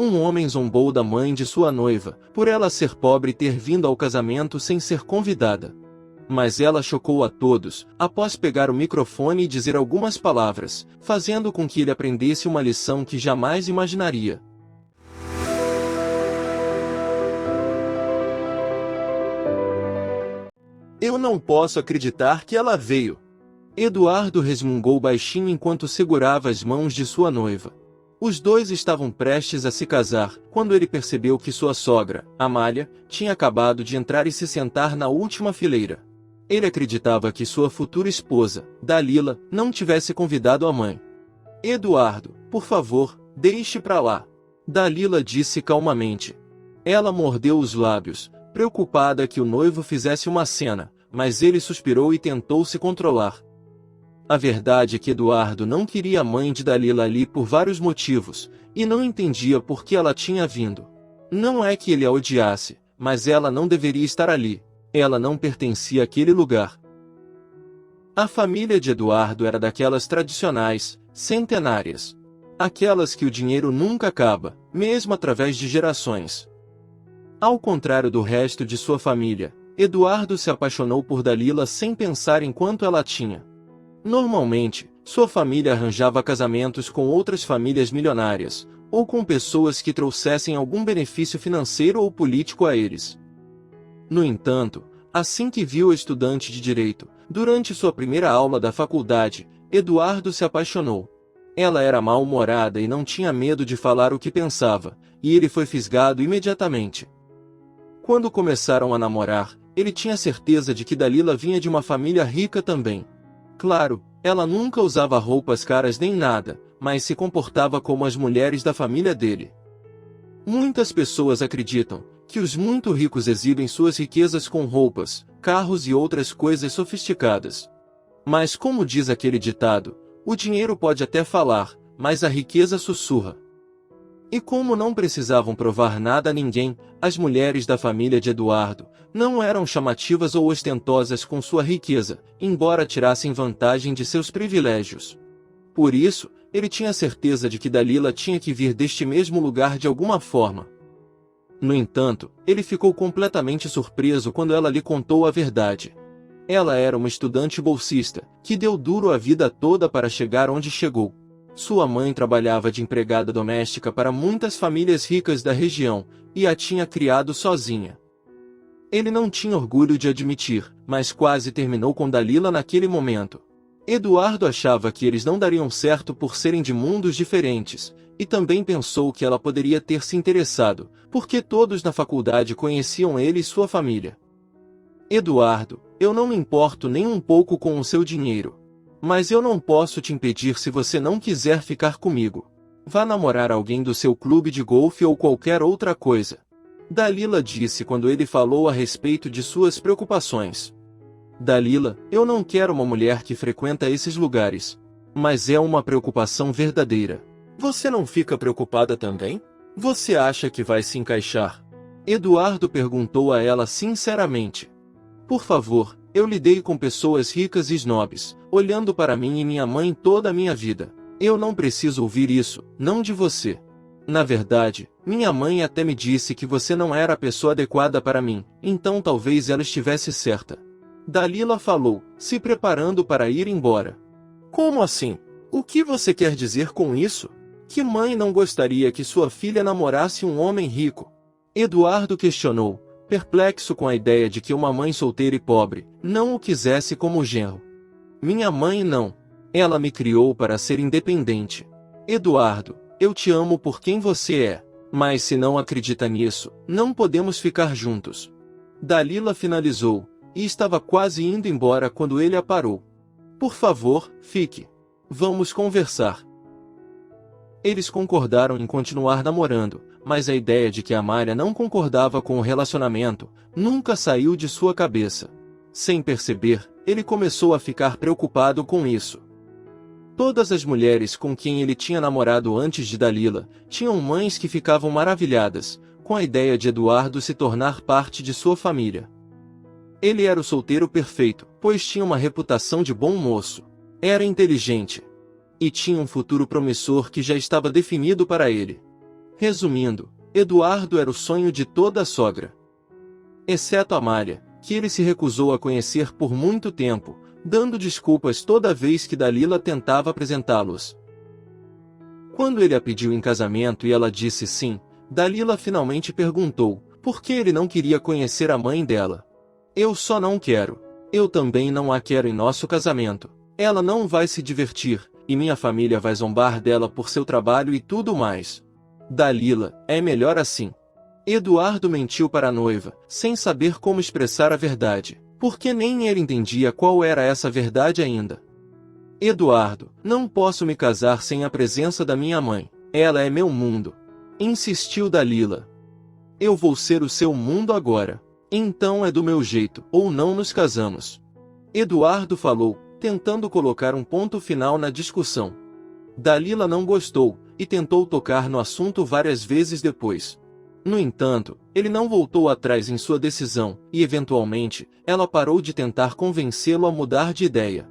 Um homem zombou da mãe de sua noiva, por ela ser pobre e ter vindo ao casamento sem ser convidada. Mas ela chocou a todos, após pegar o microfone e dizer algumas palavras, fazendo com que ele aprendesse uma lição que jamais imaginaria. Eu não posso acreditar que ela veio. Eduardo resmungou baixinho enquanto segurava as mãos de sua noiva. Os dois estavam prestes a se casar, quando ele percebeu que sua sogra, Amália, tinha acabado de entrar e se sentar na última fileira. Ele acreditava que sua futura esposa, Dalila, não tivesse convidado a mãe. Eduardo, por favor, deixe pra lá. Dalila disse calmamente. Ela mordeu os lábios, preocupada que o noivo fizesse uma cena, mas ele suspirou e tentou se controlar. A verdade é que Eduardo não queria a mãe de Dalila ali por vários motivos, e não entendia por que ela tinha vindo. Não é que ele a odiasse, mas ela não deveria estar ali. Ela não pertencia àquele lugar. A família de Eduardo era daquelas tradicionais, centenárias. Aquelas que o dinheiro nunca acaba, mesmo através de gerações. Ao contrário do resto de sua família, Eduardo se apaixonou por Dalila sem pensar em quanto ela tinha. Normalmente, sua família arranjava casamentos com outras famílias milionárias, ou com pessoas que trouxessem algum benefício financeiro ou político a eles. No entanto, assim que viu a estudante de direito, durante sua primeira aula da faculdade, Eduardo se apaixonou. Ela era mal-humorada e não tinha medo de falar o que pensava, e ele foi fisgado imediatamente. Quando começaram a namorar, ele tinha certeza de que Dalila vinha de uma família rica também. Claro, ela nunca usava roupas caras nem nada, mas se comportava como as mulheres da família dele. Muitas pessoas acreditam que os muito ricos exibem suas riquezas com roupas, carros e outras coisas sofisticadas. Mas como diz aquele ditado, o dinheiro pode até falar, mas a riqueza sussurra. E como não precisavam provar nada a ninguém, as mulheres da família de Eduardo não eram chamativas ou ostentosas com sua riqueza, embora tirassem vantagem de seus privilégios. Por isso, ele tinha certeza de que Dalila tinha que vir deste mesmo lugar de alguma forma. No entanto, ele ficou completamente surpreso quando ela lhe contou a verdade. Ela era uma estudante bolsista, que deu duro a vida toda para chegar onde chegou. Sua mãe trabalhava de empregada doméstica para muitas famílias ricas da região, e a tinha criado sozinha. Ele não tinha orgulho de admitir, mas quase terminou com Dalila naquele momento. Eduardo achava que eles não dariam certo por serem de mundos diferentes, e também pensou que ela poderia ter se interessado, porque todos na faculdade conheciam ele e sua família. Eduardo, eu não me importo nem um pouco com o seu dinheiro. Mas eu não posso te impedir se você não quiser ficar comigo. Vá namorar alguém do seu clube de golfe ou qualquer outra coisa. Dalila disse quando ele falou a respeito de suas preocupações. Dalila, eu não quero uma mulher que frequenta esses lugares. Mas é uma preocupação verdadeira. Você não fica preocupada também? Você acha que vai se encaixar? Eduardo perguntou a ela sinceramente. Por favor, eu lidei com pessoas ricas e snobs, olhando para mim e minha mãe toda a minha vida. Eu não preciso ouvir isso, não de você. Na verdade, minha mãe até me disse que você não era a pessoa adequada para mim, então talvez ela estivesse certa. Dalila falou, se preparando para ir embora. Como assim? O que você quer dizer com isso? Que mãe não gostaria que sua filha namorasse um homem rico? Eduardo questionou, perplexo com a ideia de que uma mãe solteira e pobre não o quisesse como genro. Minha mãe não. Ela me criou para ser independente. Eduardo, eu te amo por quem você é, mas se não acredita nisso, não podemos ficar juntos. Dalila finalizou, e estava quase indo embora quando ele a parou. Por favor, fique. Vamos conversar. Eles concordaram em continuar namorando, mas a ideia de que Amália não concordava com o relacionamento nunca saiu de sua cabeça. Sem perceber, ele começou a ficar preocupado com isso. Todas as mulheres com quem ele tinha namorado antes de Dalila tinham mães que ficavam maravilhadas com a ideia de Eduardo se tornar parte de sua família. Ele era o solteiro perfeito, pois tinha uma reputação de bom moço. Era inteligente. E tinha um futuro promissor que já estava definido para ele. Resumindo, Eduardo era o sonho de toda a sogra. Exceto Amália, que ele se recusou a conhecer por muito tempo, dando desculpas toda vez que Dalila tentava apresentá-los. Quando ele a pediu em casamento e ela disse sim, Dalila finalmente perguntou por que ele não queria conhecer a mãe dela. Eu só não quero. Eu também não a quero em nosso casamento. Ela não vai se divertir, e minha família vai zombar dela por seu trabalho e tudo mais. Dalila, é melhor assim. Eduardo mentiu para a noiva, sem saber como expressar a verdade, porque nem ele entendia qual era essa verdade ainda. Eduardo, não posso me casar sem a presença da minha mãe. Ela é meu mundo. Insistiu Dalila. Eu vou ser o seu mundo agora. Então é do meu jeito, ou não nos casamos. Eduardo falou, tentando colocar um ponto final na discussão. Dalila não gostou, e tentou tocar no assunto várias vezes depois. No entanto, ele não voltou atrás em sua decisão, e eventualmente, ela parou de tentar convencê-lo a mudar de ideia.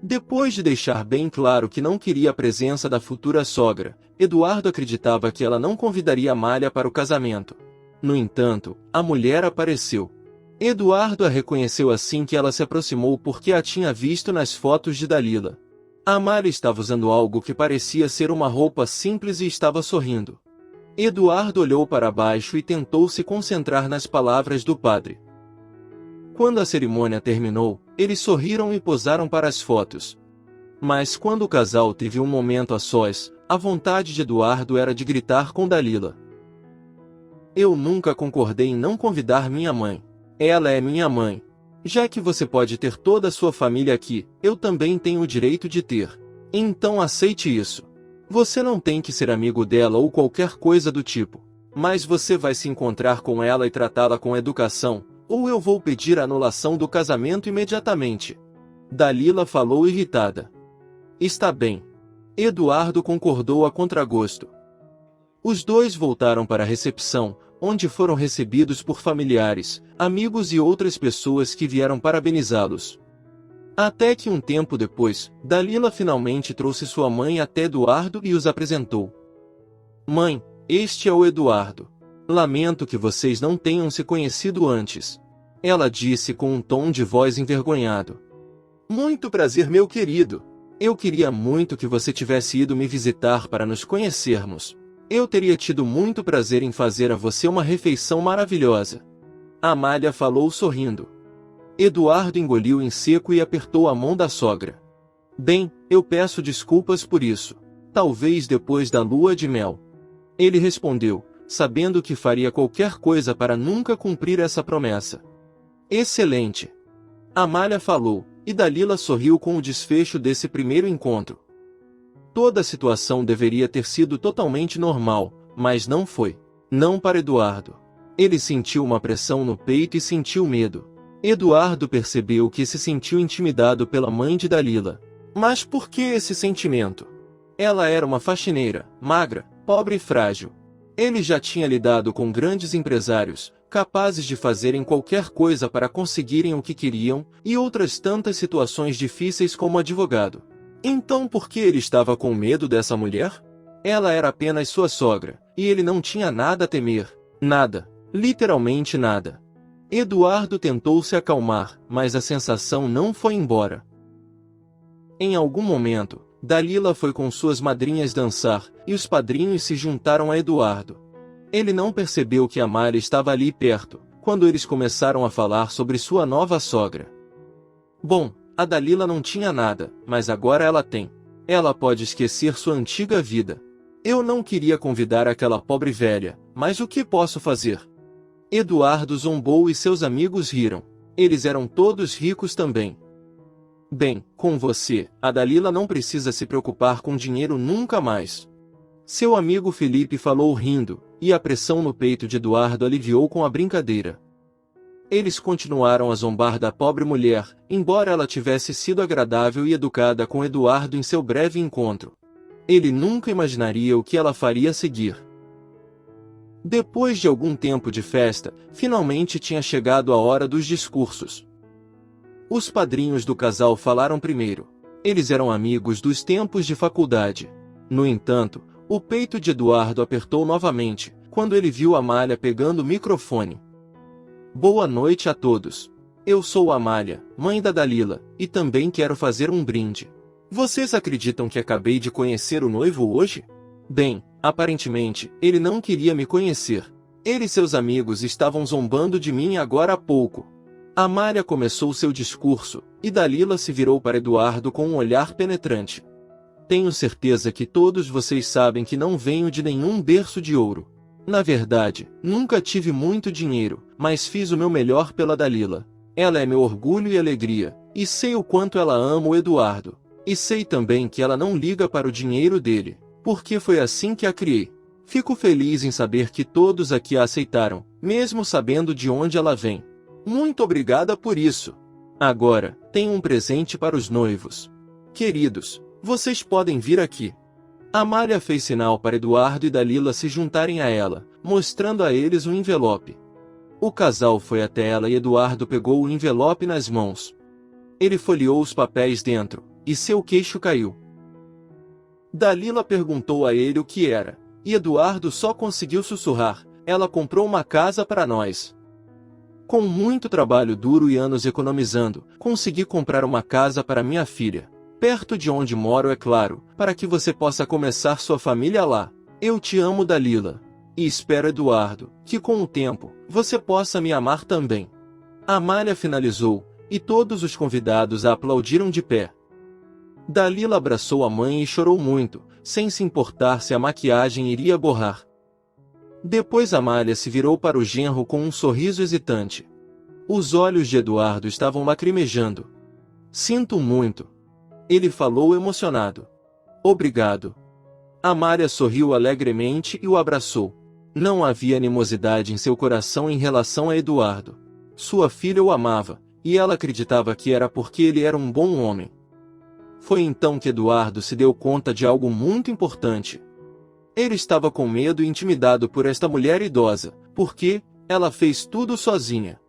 Depois de deixar bem claro que não queria a presença da futura sogra, Eduardo acreditava que ela não convidaria Amália para o casamento. No entanto, a mulher apareceu. Eduardo a reconheceu assim que ela se aproximou porque a tinha visto nas fotos de Dalila. Amália estava usando algo que parecia ser uma roupa simples e estava sorrindo. Eduardo olhou para baixo e tentou se concentrar nas palavras do padre. Quando a cerimônia terminou, eles sorriram e posaram para as fotos. Mas quando o casal teve um momento a sós, a vontade de Eduardo era de gritar com Dalila. Eu nunca concordei em não convidar minha mãe. Ela é minha mãe. Já que você pode ter toda a sua família aqui, eu também tenho o direito de ter. Então aceite isso. Você não tem que ser amigo dela ou qualquer coisa do tipo. Mas você vai se encontrar com ela e tratá-la com educação, ou eu vou pedir a anulação do casamento imediatamente. Dalila falou irritada. Está bem. Eduardo concordou a contragosto. Os dois voltaram para a recepção, onde foram recebidos por familiares, amigos e outras pessoas que vieram parabenizá-los. Até que um tempo depois, Dalila finalmente trouxe sua mãe até Eduardo e os apresentou. Mãe, este é o Eduardo. Lamento que vocês não tenham se conhecido antes. Ela disse com um tom de voz envergonhado. Muito prazer, meu querido. Eu queria muito que você tivesse ido me visitar para nos conhecermos. Eu teria tido muito prazer em fazer a você uma refeição maravilhosa. Amália falou sorrindo. Eduardo engoliu em seco e apertou a mão da sogra. Bem, eu peço desculpas por isso. Talvez depois da lua de mel. Ele respondeu, sabendo que faria qualquer coisa para nunca cumprir essa promessa. Excelente. Amália falou, e Dalila sorriu com o desfecho desse primeiro encontro. Toda a situação deveria ter sido totalmente normal, mas não foi. Não para Eduardo. Ele sentiu uma pressão no peito e sentiu medo. Eduardo percebeu que se sentiu intimidado pela mãe de Dalila. Mas por que esse sentimento? Ela era uma faxineira, magra, pobre e frágil. Ele já tinha lidado com grandes empresários, capazes de fazerem qualquer coisa para conseguirem o que queriam, e outras tantas situações difíceis como advogado. Então por que ele estava com medo dessa mulher? Ela era apenas sua sogra, e ele não tinha nada a temer. Nada. Literalmente nada. Eduardo tentou se acalmar, mas a sensação não foi embora. Em algum momento, Dalila foi com suas madrinhas dançar, e os padrinhos se juntaram a Eduardo. Ele não percebeu que Amália estava ali perto, quando eles começaram a falar sobre sua nova sogra. Bom, a Dalila não tinha nada, mas agora ela tem. Ela pode esquecer sua antiga vida. Eu não queria convidar aquela pobre velha, mas o que posso fazer? Eduardo zombou e seus amigos riram. Eles eram todos ricos também. Bem, com você, a Dalila não precisa se preocupar com dinheiro nunca mais. Seu amigo Felipe falou rindo, e a pressão no peito de Eduardo aliviou com a brincadeira. Eles continuaram a zombar da pobre mulher, embora ela tivesse sido agradável e educada com Eduardo em seu breve encontro. Ele nunca imaginaria o que ela faria a seguir. Depois de algum tempo de festa, finalmente tinha chegado a hora dos discursos. Os padrinhos do casal falaram primeiro. Eles eram amigos dos tempos de faculdade. No entanto, O peito de Eduardo apertou novamente, quando ele viu Amália pegando o microfone. Boa noite a todos. Eu sou Amália, mãe da Dalila, e também quero fazer um brinde. Vocês acreditam que acabei de conhecer o noivo hoje? Bem, aparentemente, ele não queria me conhecer. Ele e seus amigos estavam zombando de mim agora há pouco. Amália começou seu discurso, e Dalila se virou para Eduardo com um olhar penetrante. Tenho certeza que todos vocês sabem que não venho de nenhum berço de ouro. Na verdade, nunca tive muito dinheiro, mas fiz o meu melhor pela Dalila. Ela é meu orgulho e alegria, e sei o quanto ela ama o Eduardo. E sei também que ela não liga para o dinheiro dele, porque foi assim que a criei. Fico feliz em saber que todos aqui a aceitaram, mesmo sabendo de onde ela vem. Muito obrigada por isso. Agora, tenho um presente para os noivos. Queridos, vocês podem vir aqui. Amália fez sinal para Eduardo e Dalila se juntarem a ela, mostrando a eles um envelope. O casal foi até ela e Eduardo pegou o envelope nas mãos. Ele folheou os papéis dentro, e seu queixo caiu. Dalila perguntou a ele o que era, e Eduardo só conseguiu sussurrar: ela comprou uma casa para nós. Com muito trabalho duro e anos economizando, consegui comprar uma casa para minha filha. Perto de onde moro, é claro, para que você possa começar sua família lá. Eu te amo, Dalila. E espero, Eduardo, que com o tempo, você possa me amar também. Amália finalizou, e todos os convidados a aplaudiram de pé. Dalila abraçou a mãe e chorou muito, sem se importar se a maquiagem iria borrar. Depois Amália se virou para o genro com um sorriso hesitante. Os olhos de Eduardo estavam lacrimejando. Sinto muito. Ele falou emocionado. Obrigado. Amália sorriu alegremente e o abraçou. Não havia animosidade em seu coração em relação a Eduardo. Sua filha o amava, e ela acreditava que era porque ele era um bom homem. Foi então que Eduardo se deu conta de algo muito importante. Ele estava com medo e intimidado por esta mulher idosa, porque ela fez tudo sozinha.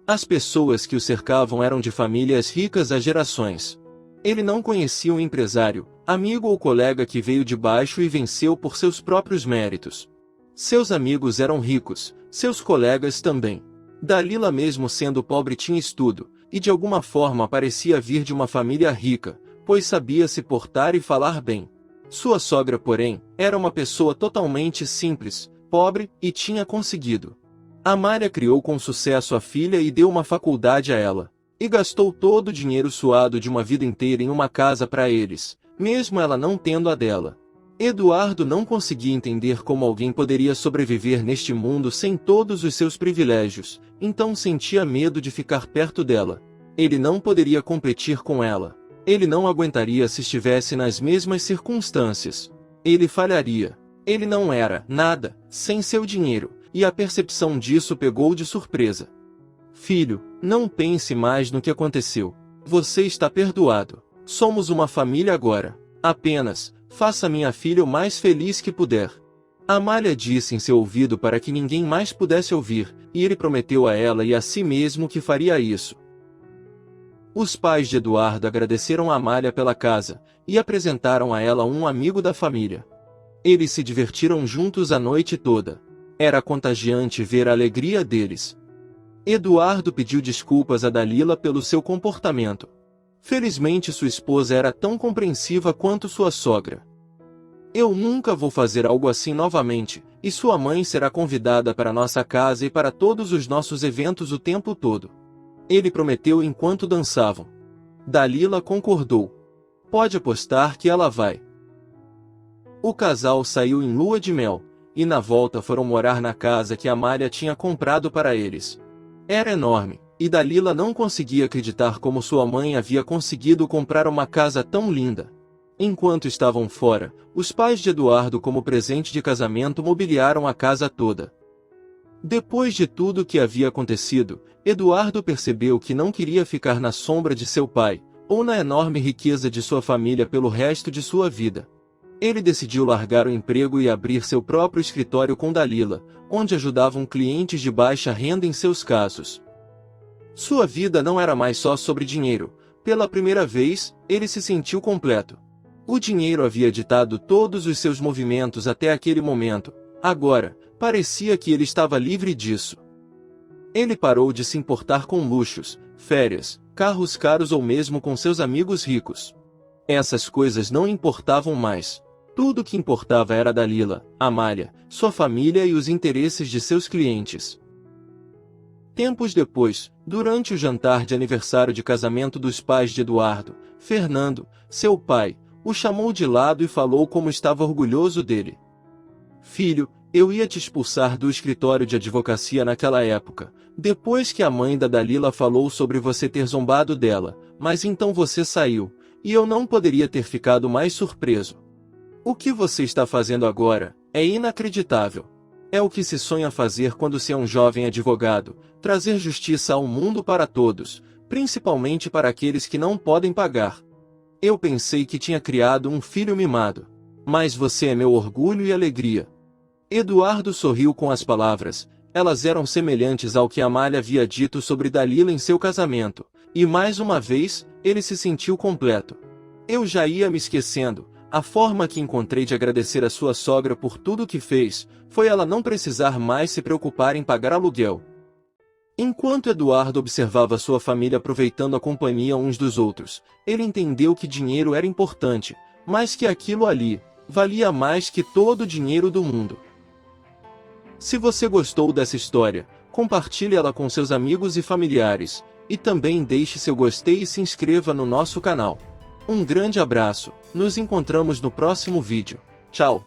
As pessoas que o cercavam eram de famílias ricas há gerações. Ele não conhecia um empresário, amigo ou colega que veio de baixo e venceu por seus próprios méritos. Seus amigos eram ricos, seus colegas também. Dalila, mesmo sendo pobre, tinha estudo, e de alguma forma parecia vir de uma família rica, pois sabia se portar e falar bem. Sua sogra, porém, era uma pessoa totalmente simples, pobre, e tinha conseguido. Amália criou com sucesso a filha e deu uma faculdade a ela. E gastou todo o dinheiro suado de uma vida inteira em uma casa para eles, mesmo ela não tendo a dela. Eduardo não conseguia entender como alguém poderia sobreviver neste mundo sem todos os seus privilégios, então sentia medo de ficar perto dela. Ele não poderia competir com ela. Ele não aguentaria se estivesse nas mesmas circunstâncias. Ele falharia. Ele não era nada sem seu dinheiro, e a percepção disso pegou-o de surpresa. Filho, não pense mais no que aconteceu. Você está perdoado. Somos uma família agora. Apenas, faça minha filha o mais feliz que puder. Amália disse em seu ouvido para que ninguém mais pudesse ouvir, e ele prometeu a ela e a si mesmo que faria isso. Os pais de Eduardo agradeceram a Amália pela casa, e apresentaram a ela um amigo da família. Eles se divertiram juntos a noite toda. Era contagiante ver a alegria deles. Eduardo pediu desculpas a Dalila pelo seu comportamento. Felizmente sua esposa era tão compreensiva quanto sua sogra. Eu nunca vou fazer algo assim novamente, e sua mãe será convidada para nossa casa e para todos os nossos eventos o tempo todo. Ele prometeu enquanto dançavam. Dalila concordou. Pode apostar que ela vai. O casal saiu em lua de mel, e na volta foram morar na casa que Amália tinha comprado para eles. Era enorme, e Dalila não conseguia acreditar como sua mãe havia conseguido comprar uma casa tão linda. Enquanto estavam fora, os pais de Eduardo, como presente de casamento, mobiliaram a casa toda. Depois de tudo o que havia acontecido, Eduardo percebeu que não queria ficar na sombra de seu pai, ou na enorme riqueza de sua família pelo resto de sua vida. Ele decidiu largar o emprego e abrir seu próprio escritório com Dalila, onde ajudavam clientes de baixa renda em seus casos. Sua vida não era mais só sobre dinheiro. Pela primeira vez, ele se sentiu completo. O dinheiro havia ditado todos os seus movimentos até aquele momento. Agora, parecia que ele estava livre disso. Ele parou de se importar com luxos, férias, carros caros ou mesmo com seus amigos ricos. Essas coisas não importavam mais. Tudo o que importava era Dalila, Amália, sua família e os interesses de seus clientes. Tempos depois, durante o jantar de aniversário de casamento dos pais de Eduardo, Fernando, seu pai, o chamou de lado e falou como estava orgulhoso dele. Filho, eu ia te expulsar do escritório de advocacia naquela época, depois que a mãe da Dalila falou sobre você ter zombado dela, mas então você saiu, e eu não poderia ter ficado mais surpreso. O que você está fazendo agora é inacreditável. É o que se sonha fazer quando se é um jovem advogado, trazer justiça ao mundo para todos, principalmente para aqueles que não podem pagar. Eu pensei que tinha criado um filho mimado. Mas você é meu orgulho e alegria. Eduardo sorriu com as palavras. Elas eram semelhantes ao que Amália havia dito sobre Dalila em seu casamento, e mais uma vez, ele se sentiu completo. Eu já ia me esquecendo. A forma que encontrei de agradecer a sua sogra por tudo o que fez, foi ela não precisar mais se preocupar em pagar aluguel. Enquanto Eduardo observava sua família aproveitando a companhia uns dos outros, ele entendeu que dinheiro era importante, mas que aquilo ali valia mais que todo o dinheiro do mundo. Se você gostou dessa história, compartilhe ela com seus amigos e familiares, e também deixe seu gostei e se inscreva no nosso canal. Um grande abraço, nos encontramos no próximo vídeo. Tchau!